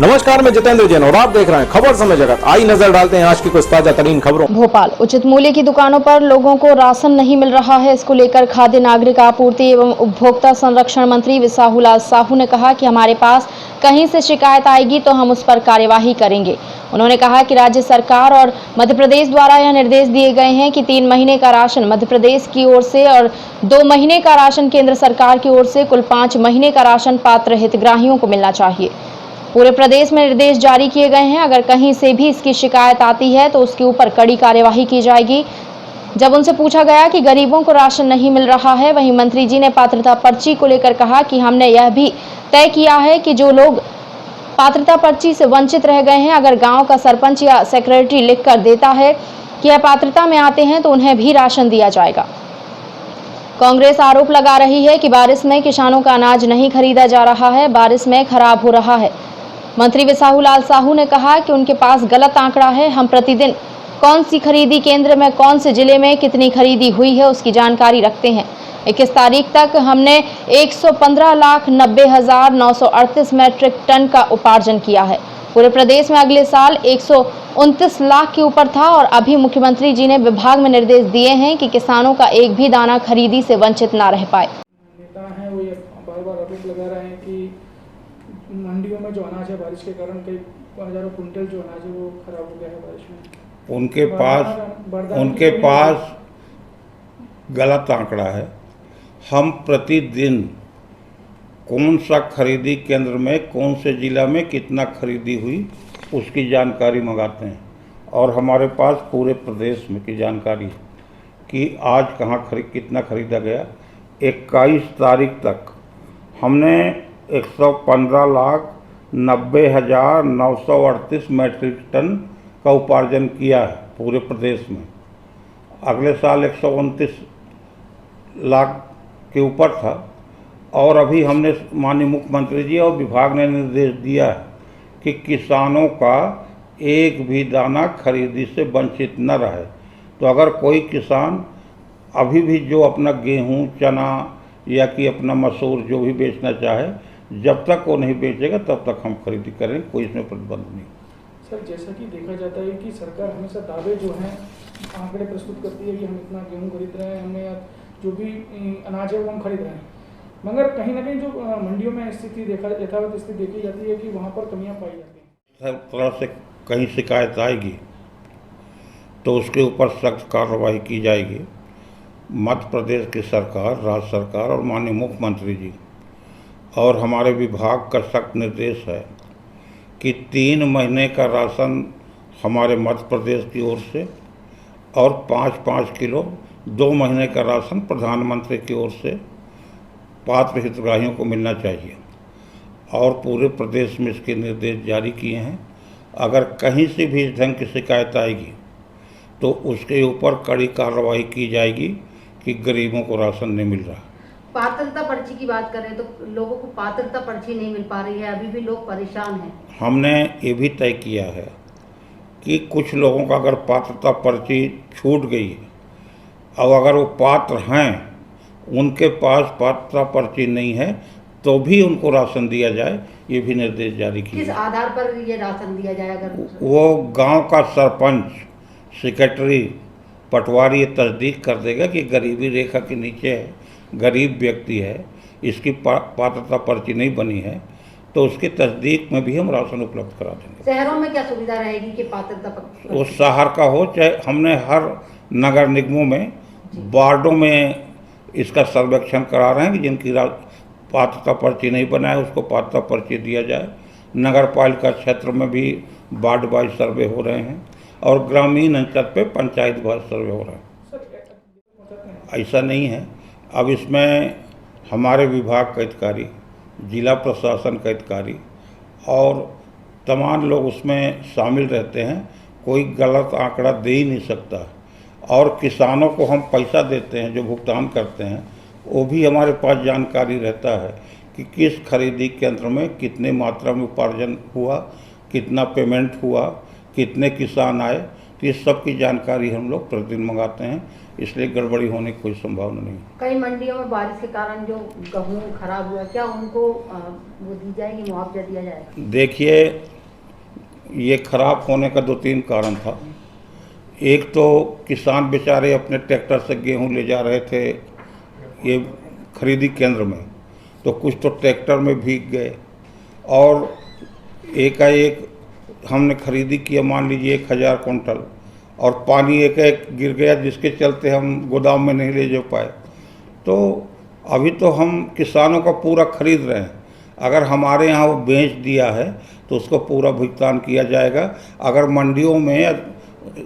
नमस्कार, मैं जितेंद्र जैन और आप देख रहे हैं खबर समय जगत। आई नजर डालते हैं आज की कुछ ताजा तरीन खबरों। भोपाल उचित मूल्य की दुकानों पर लोगों को राशन नहीं मिल रहा है। इसको लेकर खाद्य नागरिक आपूर्ति एवं उपभोक्ता संरक्षण मंत्री विसाहुलाल साहू ने कहा कि हमारे पास कहीं से शिकायत आएगी तो हम उस पर कार्यवाही करेंगे। उन्होंने कहा कि राज्य सरकार और मध्य प्रदेश द्वारा यह निर्देश दिए गए हैं कि 3 महीने का राशन मध्य प्रदेश की ओर से और 2 महीने का राशन केंद्र सरकार की ओर से कुल 5 महीने का राशन पात्र हितग्राहियों को मिलना चाहिए। पूरे प्रदेश में निर्देश जारी किए गए हैं। अगर कहीं से भी इसकी शिकायत आती है तो उसके ऊपर कड़ी कार्यवाही की जाएगी। जब उनसे पूछा गया कि गरीबों को राशन नहीं मिल रहा है, वहीं मंत्री जी ने पात्रता पर्ची को लेकर कहा कि हमने यह भी तय किया है कि जो लोग पात्रता पर्ची से वंचित रह गए हैं, अगर गांव का सरपंच या सेक्रेटरी लिख कर देता है कि यह पात्रता में आते हैं तो उन्हें भी राशन दिया जाएगा। कांग्रेस आरोप लगा रही है कि बारिश में किसानों का अनाज नहीं खरीदा जा रहा है, बारिश में खराब हो रहा है। मंत्री विसाहुलाल साहू ने कहा कि उनके पास गलत आंकड़ा है। हम प्रतिदिन कौन सी खरीदी केंद्र में, कौन से जिले में कितनी खरीदी हुई है उसकी जानकारी रखते हैं। 21 तारीख तक हमने 115,90,938 मैट्रिक टन का उपार्जन किया है। पूरे प्रदेश में अगले साल 129 लाख के ऊपर था और अभी मुख्यमंत्री जी ने विभाग में निर्देश दिए हैं कि किसानों का एक भी दाना खरीदी से वंचित ना रह पाए। नेता हैं वो ये बार-बार आरोप लगा रहे हैं कि मंडियों में जो अनाज है बारिश के कारण कई हजारों कुंटल जो अनाज है वो खराब हो गया है बारिश में। उनके पास गलत आंकड़ा है। हम प्रतिदिन कौन सा खरीदी केंद्र में, कौन से जिला में कितना खरीदी हुई उसकी जानकारी मंगाते हैं और हमारे पास पूरे प्रदेश में की जानकारी है कि आज कहाँ कितना खरीदा गया। 21 तारीख तक हमने 115,90,938 मैट्रिक टन का उपार्जन किया है पूरे प्रदेश में। अगले साल 129 लाख के ऊपर था और अभी हमने माननीय मुख्यमंत्री जी और विभाग ने निर्देश दिया है कि किसानों का एक भी दाना खरीदी से वंचित न रहे। तो अगर कोई किसान अभी भी जो अपना गेहूं, चना या कि अपना मसूर जो भी बेचना चाहे, जब तक वो नहीं बेचेगा तब तक हम खरीदी करें, कोई इसमें प्रतिबंध नहीं। सर, जैसा कि देखा जाता है कि सरकार हमेशा दावे जो हैं आंकड़े प्रस्तुत करती है कि हम इतना गेहूं खरीद रहे हैं, हमने जो भी अनाज है वो हम खरीद रहे हैं, मगर कहीं ना कहीं जो मंडियों में स्थिति यथावत स्थिति देखी जाती है कि वहाँ पर कमियाँ पाई जाती हैं। हर तरह से कहीं शिकायत आएगी तो उसके ऊपर सख्त कार्रवाई की जाएगी। मध्य प्रदेश की सरकार, राज्य सरकार और माननीय मुख्यमंत्री जी और हमारे विभाग का सख्त निर्देश है कि 3 महीने का राशन हमारे मध्य प्रदेश की ओर से और 5-5 किलो 2 महीने का राशन प्रधानमंत्री की ओर से पात्र हितग्राहियों को मिलना चाहिए और पूरे प्रदेश में इसके निर्देश जारी किए हैं। अगर कहीं से भी इस ढंग की शिकायत आएगी तो उसके ऊपर कड़ी कार्रवाई की जाएगी कि गरीबों को राशन नहीं मिल रहा। पात्रता पर्ची की बात करें तो लोगों को पात्रता पर्ची नहीं मिल पा रही है, अभी भी लोग परेशान हैं। हमने ये भी तय किया है कि कुछ लोगों का अगर पात्रता पर्ची छूट गई है और अगर वो पात्र हैं, उनके पास पात्रता पर्ची नहीं है तो भी उनको राशन दिया जाए, ये भी निर्देश जारी किया। किस आधार पर ये राशन दिया जाए? अगर वो गांव का सरपंच, सेक्रेटरी, पटवारी ये तस्दीक कर देगा कि गरीबी रेखा के नीचे है, गरीब व्यक्ति है, इसकी पात्रता पर्ची नहीं बनी है, तो उसकी तस्दीक में भी हम राशन उपलब्ध करा देंगे। शहरों में क्या सुविधा रहेगी कि पात्रता पर्ची? वो शहर का हो चाहे, हमने हर नगर निगमों में, वार्डों में इसका सर्वेक्षण करा रहे हैं कि जिनकी पात्रता पर्ची नहीं बनाए उसको पात्रता पर्ची दिया जाए। नगर पालिका क्षेत्र में भी वार्ड वाइज सर्वे हो रहे हैं और ग्रामीण अंचल पे पंचायत वाइज सर्वे हो रहे हैं। ऐसा नहीं है, अब इसमें हमारे विभाग के अधिकारी, जिला प्रशासन के अधिकारी और तमाम लोग उसमें शामिल रहते हैं। कोई गलत आंकड़ा दे ही नहीं सकता और किसानों को हम पैसा देते हैं, जो भुगतान करते हैं, वो भी हमारे पास जानकारी रहता है कि किस खरीदी केंद्र में कितने मात्रा में उपार्जन हुआ, कितना पेमेंट हुआ, कितने किसान आए, तो ये सब की जानकारी हम लोग प्रतिदिन मंगाते हैं, इसलिए गड़बड़ी होने की कोई संभावना नहीं। कई मंडियों में बारिश के कारण जो गेहूँ खराब हुआ, क्या उनको वो दी जाएगी, मुआवजा दिया जाएगा? देखिए, ये खराब होने का 2-3 कारण था। एक तो किसान बेचारे अपने ट्रैक्टर से गेहूं ले जा रहे थे ये खरीदी केंद्र में, तो कुछ तो ट्रैक्टर में भीग गए, और एकाएक हमने खरीदी किया मान लीजिए 1000 कुंटल, और पानी एक गिर गया जिसके चलते हम गोदाम में नहीं ले जा पाए। तो अभी तो हम किसानों का पूरा खरीद रहे हैं, अगर हमारे यहाँ वो बेच दिया है तो उसको पूरा भुगतान किया जाएगा। अगर मंडियों में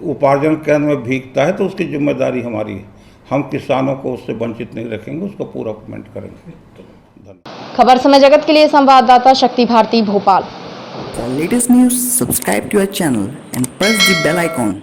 उपार्जन केंद्र में भीगता है तो उसकी जिम्मेदारी हमारी है, हम किसानों को उससे वंचित नहीं रखेंगे, उसको पूरा पेमेंट करेंगे। धन्यवाद। खबर समय जगत के लिए संवाददाता शक्ति Bharti, Bhopal. For latest news, subscribe to our channel and press the bell icon.